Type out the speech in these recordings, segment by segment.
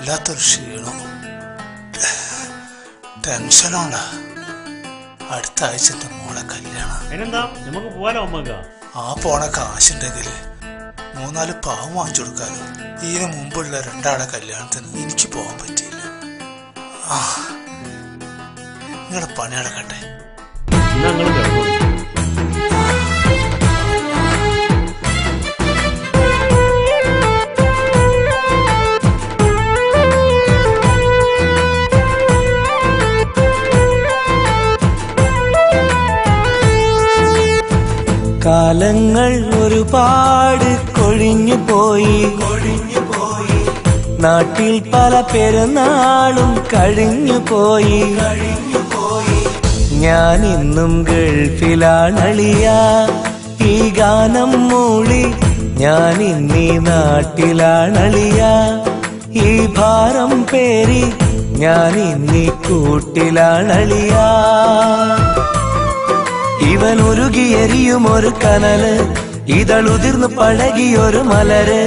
വല്ലാത്തൊരു ക്ഷീണം, ടെൻഷനോണ്ട. അടുത്ത ആഴ്ച എന്റെ മോളെ കല്യാണം. നമുക്ക് പോവാലോ അമ്മക്ക? ആ പോണ കാശുണ്ടെങ്കിൽ 3-4 പാവം വാങ്ങിച്ചു കൊടുക്കാലോ. ഇതിനു മുമ്പുള്ള 2 ആളെ കല്യാണത്തിന് എനിക്ക് പോകാൻ പറ്റിയില്ല. നിങ്ങളുടെ പണി അടക്കട്ടെ. കാലങ്ങൾ ഒരുപാട് കൊഴിഞ്ഞു പോയി, നാട്ടിൽ പല പെരുന്നാളും കഴിഞ്ഞു പോയി. ഞാൻ ഇന്നും ഗൾഫിലാണളിയ, ഈ ഗാനം മൂളി ഞാൻ ഇന്നീ നാട്ടിലാണളിയ. ഈ ഭാരം പേരി ഞാൻ ഇന്നീ കൂട്ടിലാണളിയ. ഇവൻ ഉരുകിയെരിയും ഒരു കനല്, ഇതളുതിർന്നു പഴകിയൊരു മലര്.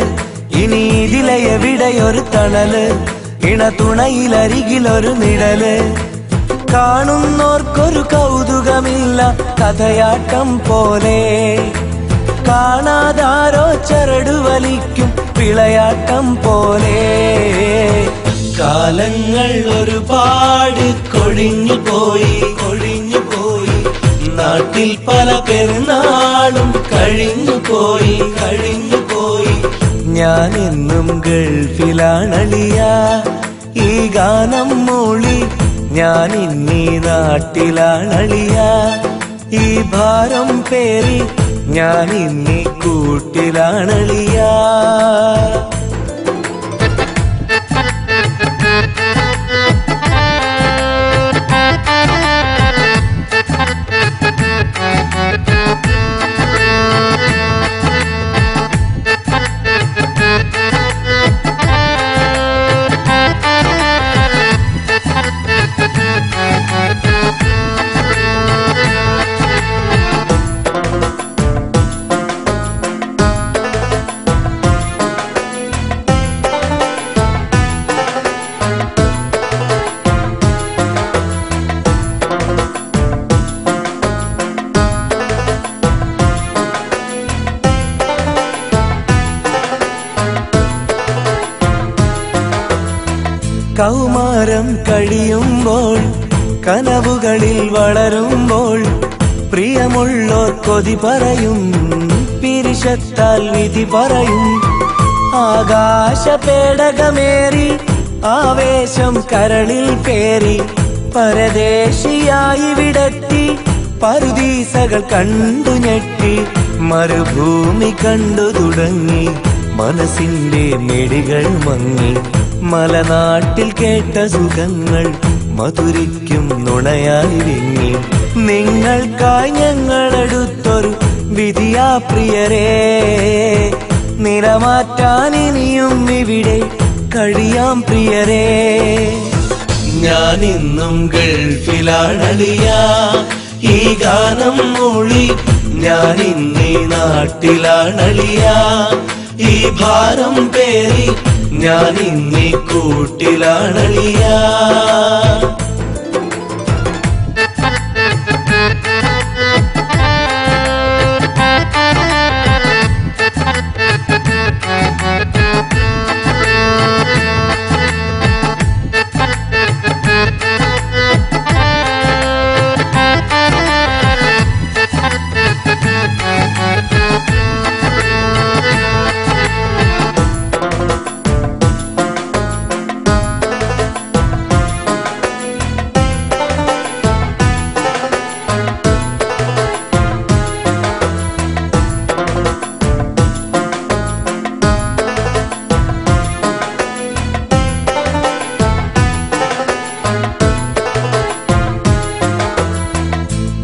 ഇനി ഇതിലെ എവിടെയൊരു തണല്, ഇണതുണയിലരികിലൊരു നിഴല്. കാണുന്നോർക്കൊരു കൗതുകമില്ല, കഥയാട്ടം പോലെ. കാണാതാരോ ചരടുവലിക്കും വിളയാട്ടം പോലെ. കാലങ്ങൾ ഒരുപാട് കൊഴിഞ്ഞു പോയി, നാട്ടിൽ പല പെരുന്നാളും കഴിഞ്ഞു പോയി. ഞാൻ എന്നും ഗൾഫിലാണളിയ, ഈ ഗാനം മൂളി ഞാൻ ഇന്നീ നാട്ടിലാണളിയ. ഈ ഭാരം പേരി ഞാൻ ഇന്നീ കൂട്ടിലാണളിയ. കൗമാരം കഴിയുമ്പോൾ, കനവുകളിൽ വളരുമ്പോൾ, പ്രിയമുള്ളോർ കൊതി പറയും, പിരിശത്താൽ വിധി പറയും. ആകാശ പേടകമേറി ആവേശം കരളിൽ പേറി, പരദേശിയായി വിടത്തി പറുദീസകൾ കണ്ടു ഞെട്ടി. മരുഭൂമി കണ്ടു തുടങ്ങി, മനസ്സിന്റെ മെടികൾ മങ്ങി. മലനാട്ടിൽ കേട്ട സുഖങ്ങൾ മധുരിക്കും നുണയായി വിങ്ങി. നിങ്ങൾക്കായി ഞങ്ങളെടുത്തൊരു വിധിയാ പ്രിയരേ, നിറമാറ്റാൻ ഇനിയും ഇവിടെ കഴിയാം പ്രിയരേ. ഞാൻ ഇന്നും ഗൾഫിലാണളിയ, ഈ ഗാനം മൂളി ഞാൻ ഇന്നീ നാട്ടിലാണളിയ. ഈ ഭാരം പേരി ഞാൻ ഇന്നീ കൂട്ടിലാണളിയ.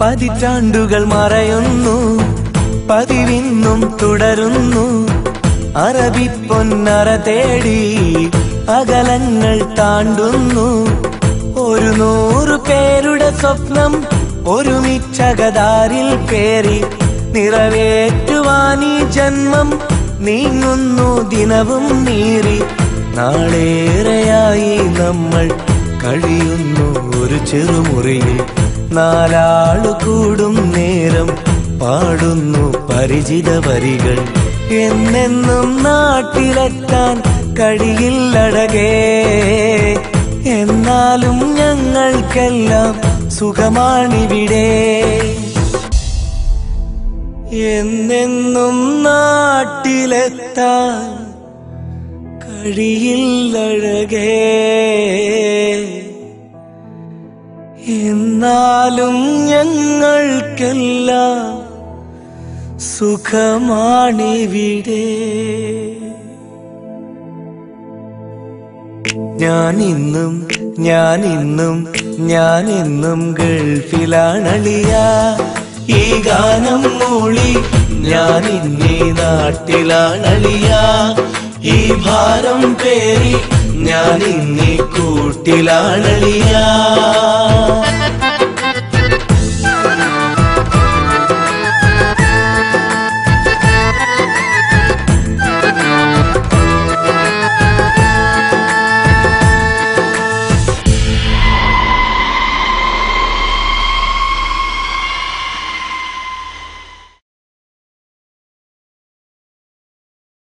പതിറ്റാണ്ടുകൾ മറയുന്നു, പതിവിന്നും തുടരുന്നു. അറബി പൊന്നറ തേടി അകലങ്ങൾ താണ്ടുന്നു. 100 പേരുടെ സ്വപ്നം ഒരുമിച്ചകതാരിൽ പേറി, നിറവേറ്റുവാനീ ജന്മം നീങ്ങുന്നു ദിനവും നീറി. നാളേറെയായി നമ്മൾ കഴിയുന്നു ഒരു ചെറുമുറിയിൽ. നാലാളു കൂടും നേരം പാടുന്നു പരിചിത വരികൾ. എന്നെന്നും നാട്ടിലെത്താൻ കഴിയില്ലഴകേ, എന്നാലും ഞങ്ങൾക്കെല്ലാം സുഖമാണിവിടെ. എന്നെന്നും നാട്ടിലെത്താൻ കഴിയില്ലഴകേ, എന്നാലും ഞങ്ങൾക്കെല്ലാം സുഖമാണിവിടെ. ഞാനിന്നും ഗൾഫിലാണളിയ. ഈ ഗാനം മൂളി ഞാനിന്നീ നാട്ടിലാണളിയ. ഈ ഭാരം പേറി ഞാനിന്നീ കൂട്ടിലാണളിയ.